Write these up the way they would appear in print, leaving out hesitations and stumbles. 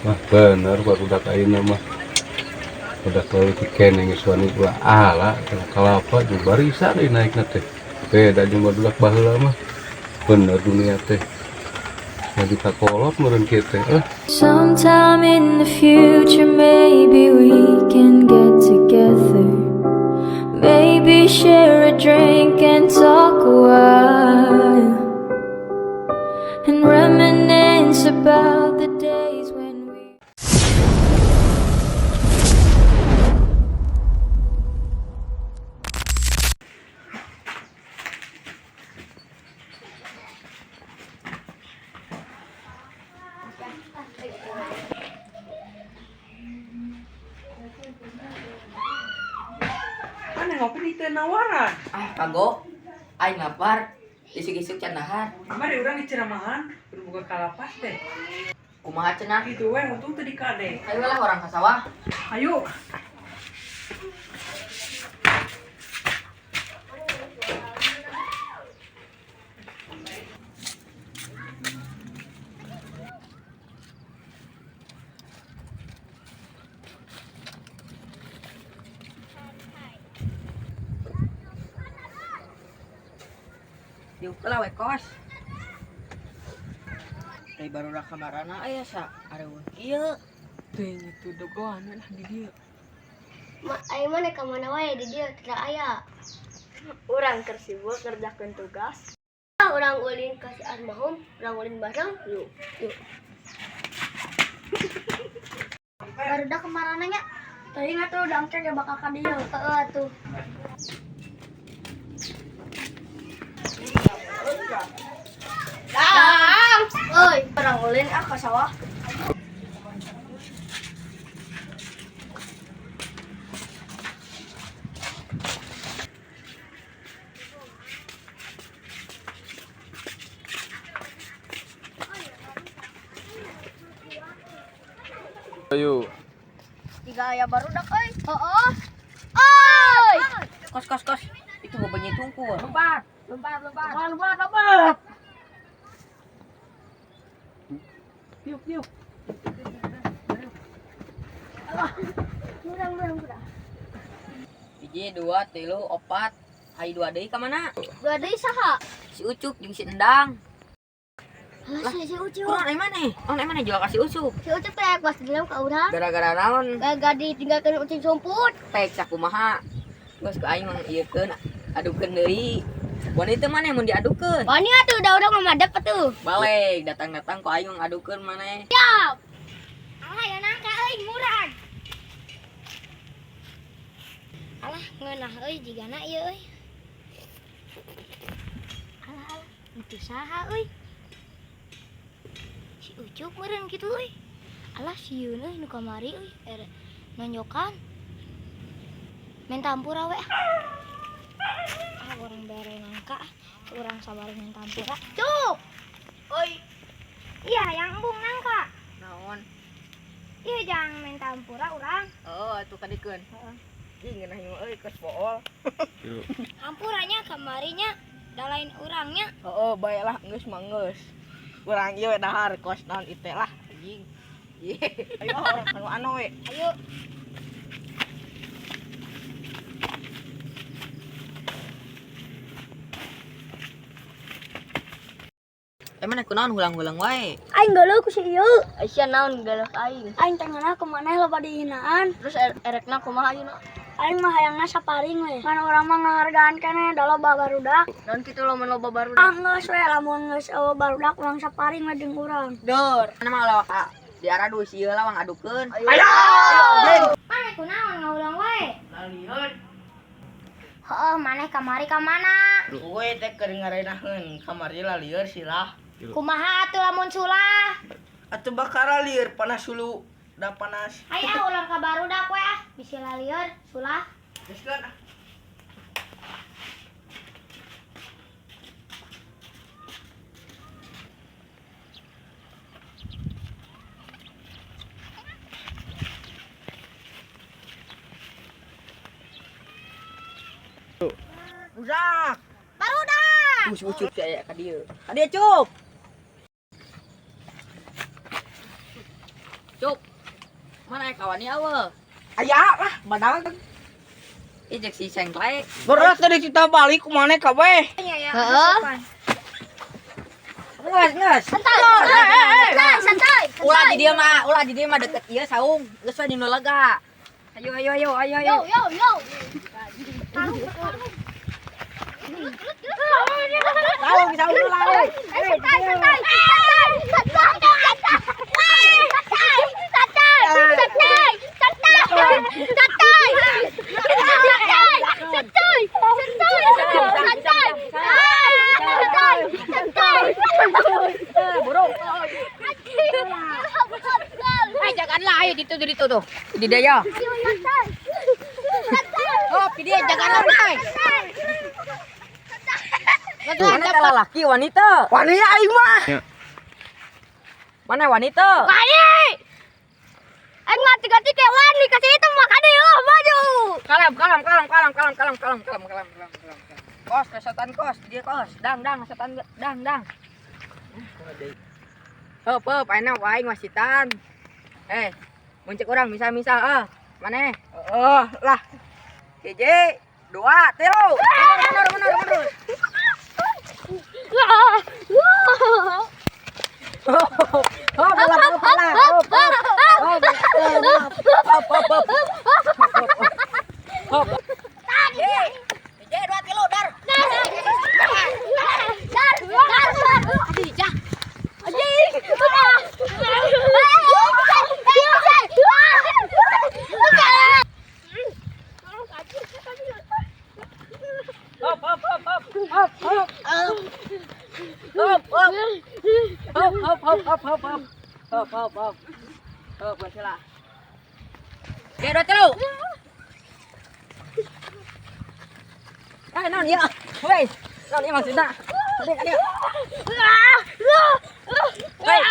Mah bener barudak ayeuna mah. Udah leutik keneh geus wani gua ala kalapa jeung barisa deui naikna teh. Beda jeung barudak baheula mah. Bener dunia teh. Jadi kakolot meureun kieu teh. Sometime in the future, maybe we can get together. Maybe share a drink and talk a while. And reminisce about the days when we... Mana ngopi di teu nawaran? Kagok, aing lapar, isuk-isuk can dahar. Amari urang di Ciramahan, berbuka kalapas teh. Kumaha cenah? Itu we untung teu di kade. Ayo lah orang ka sawah. Ayo. Yuk lah we kos. Dari barudak kamarana aya sa areun kieu. Teh itu dogoan lah di dieu. Ayo mana ke mana wae di dia tidak aya. Urang keur sibuk ngerjakeun tugas. Orang ulin ke si almarhum, orang ulin bareng. Yuk. Barudak kemarana nya? Tadi nggak tuh dangke gak bakal ka dieu. Heeh tuh. Dang! Oi, Urang ulin ka sawah. Ayo. Tiga aya barudak euy. heeh. Oi! Kos. Itu bobanya tungkul. Lompat. Yuk. Urang. Hiji, dua, tilu, opat. Ai dua deui ka mana? Dua deui saha? Si Ucup jeung si Endang. Lah si Ucup. Kurang ai mana jual ka si Ucup. Si Ucup teh pas dendam ka urang. Gara-gara naon? Gak ditinggalkeun ucing sumput. Pek sakumaha. Geus ka aing mah ieu keun adukeun deui. Wanita mana yang mau diadukeun? Wani atuh udah ngamadep atuh. Balik datang ku aing ngadukeun maneh. Siap. Alah ya nangka euy murah. Alah ngeunah euy jigana ieu euy. Alah itu saha euy? Si Ucup meureun kitu euy. Alah sieun euy nu kamari euy. Nonjokan. Main tampura we. Orang bare nangka, orang sabar main tampura. Cuk. Oi. Iya, yang embung nangka. Naon? Iya jangan main tampura urang. Oh, atuh kadikeun. Heeh. Ih ngeunah ieu euy keus pool. Hampuranya kamarinya da lain urangnya. Heeh, bae lah geus mah geus. Urang ieu dahar kos naon ieu teh lah anjing. Ye. Ayo orang anu we. Ayo. Mana kunaon hulang-hulang wae. Aing geuleuh ku si ieu. Aisyah naon galak aing. Aing teh ngana ke maneh loba dihinaan. Terus erekna kumaha ayeuna? Aing mah hayangna saparing we. Mana urang mah ngahargaan keneh da loba barudak. Naon kitu lamun loba baru. Geus we lamun geus barudak urang saparing we jeung urang. Dor. Mana mah lawak diaradu si ieu lawang adukeun. Ayo. Mana kunaon ngaulang wae? Lalieur. Heeh, maneh kamari ka mana? Gue teh keur ngarenahkeun kamari lalieur silah. Kumaha atuh lamun sulah? Atuh bakal lalieur panas hulu. Da panas. Aya ulang ka barudak we ah. Bisi lalieur sulah. Geus kan. Budak. Barudak. Ucup saya ka dieu. Ka dieu cup. Cuk. Mana kawannya awe? Aya lah, badal. Ijek si sengklek. Berat tadi kita balik kemana kabeh? Heeh. Ngas. Santai. Ulah di dia mah deket ieu saung. Geus we dinu lega. Ayo. Yo. Saung dulu lah. Janganlah ayo di situ tuh. Di dia. Oh, dia janganlah naik. Mana teh laki wanita? Wanita aing mah. Mana wanita? Wani. Aing mati ganti ke Wani kasih itu makan yuk maju. Kalem. Kos, setan kos, dia kos. Dang, setan. Hop, aina waing wasitan. Muncul orang misal. Mana? Lah. Hiji, 2, 3. Mundur. Hop, sila. Oke, 2, 3. Naon ieu? Wei, naon ieu maksudna? Adik. Wei.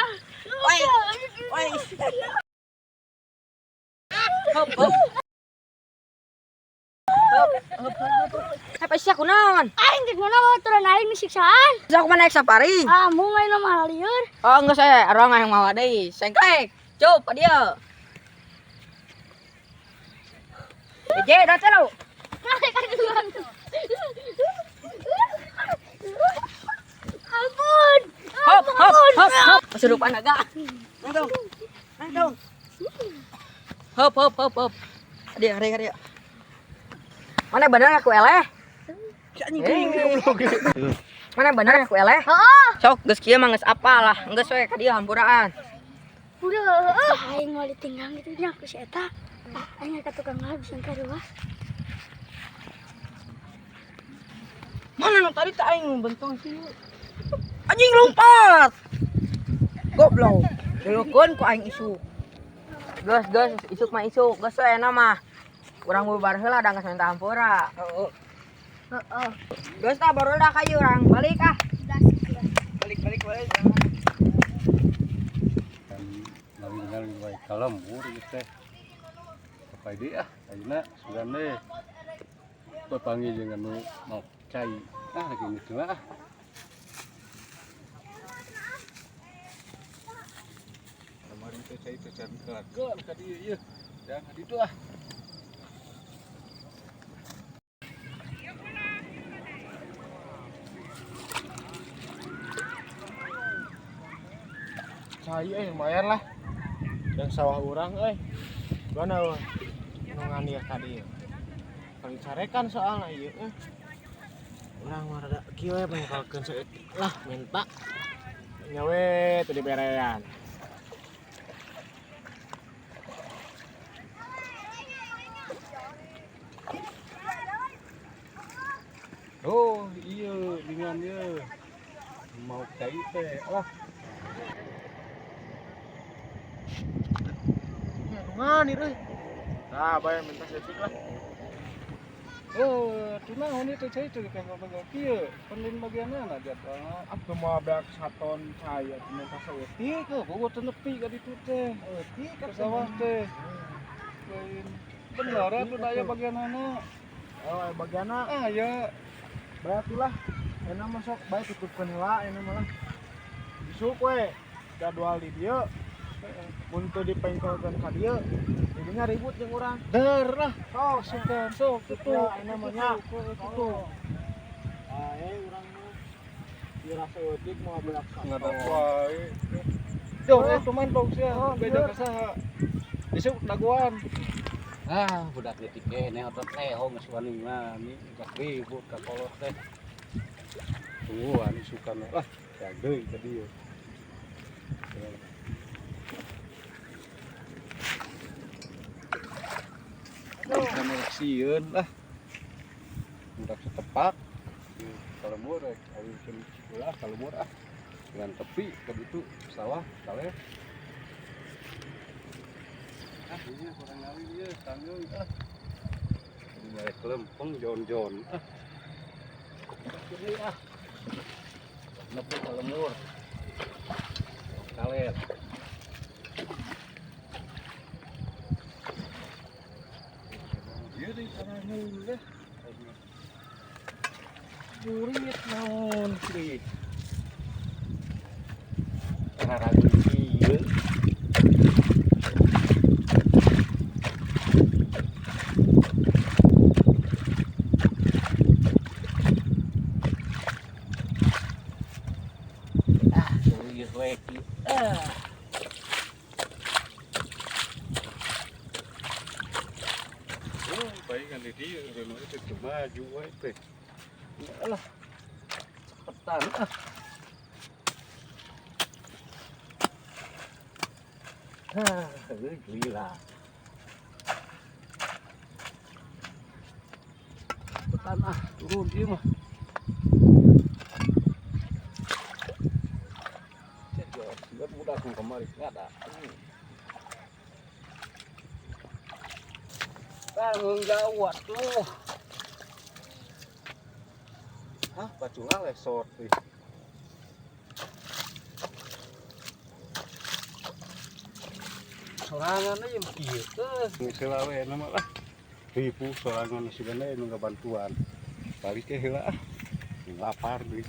Hop. Apa sih aku naon? Aing di mana mau turun aing di siksaan? Bisa aku naik safari? Kamu main sama liur. Oh, enggak saya, orang yang mau deui. Sengklek. Cup, dia. Hiji, 2, 3. Ampun. Hop. Kesurupan agak. Nangtung. Hop. Dia. Mana bener aku eleh? Mana bener aku eleh? Heeh. Sok geus kieu mah geus apalah, geus we ka dieu hampuraan. Udah, aing mau ditinggal gitu nya ku si eta. Aing ka tukang habis yang kadua. Mana nu tadi teh aing bentong sih. Anjing lompat. Goblok. Dulukeun ku aing isuk. Geus, isuk mah isuk, geus we na mah. Urang bubar heula da geus minta hampura. Heeh. Geus tah baru dah kayu urang balik ah. Balik. Ngalih bae kalembur ieu teh. Apa dia ayeuna sugan deui. Papanggih jeung anu mau cai. Lagi gitu lah. Kemarin teh cai teh can kelatkeun ka dieu ieu. Jangan ditu ah. Saya lumayan lah yang sawah orang gimana wah nungani tadi kali carekan soalnya iya orang mah rada kieu we mengkalkeun seutik lah minta nyawe teu diberean Oh iya dengan ieu mau cai teh lah. ngani euy nah bae minta setik lah Tuna ini teh cai teh kan bagian kieu penlin bagian mana jadwal aku mau beak saton saya minta setik bogo teu nepi ka ditu teh setik ka sawah teh lain bener teh aya bagian mana bagianna ya berarti lah enak masuk baik tutupkeun heula ini malah isuk we jadwal di dieu Untuk dipengkolkan ka dieu, jadinya ribut jeung urang. Der lah. Sok itu namanya. Itu. Urang mah dirasa eutik mau belak Nggak ada wae. Yo, cuman dong sia, beda ka saha. Isuk daguan. Budak leutik kene otot leho geus wani ngani, gak ribut ka kolot teh. Tuan suka lah, deui ka dieu. Kamu sieun lah. Budak setepak. Kalau murah, ayo ulah kalau murah. Dengan tepi ke itu sawah, kale. Ini kurang ngali dia, tanggung Ini balik lempeng jon-jon Ini Nepi kalau mur. Kale. Jadi karena udah burit naon sih ragu ieu ieu we ki baik kan dia udah itu maju we teh alah cepetan gila cepetan turun dia mah lihat budak yang kemarin nggak ada tanggung jawab tuh bacungan lesot sih. Sorangan aja kieu teh. Geus we nama lah. Ribu sorangan sigana nu bantuan. Balik ke heula lapar deui.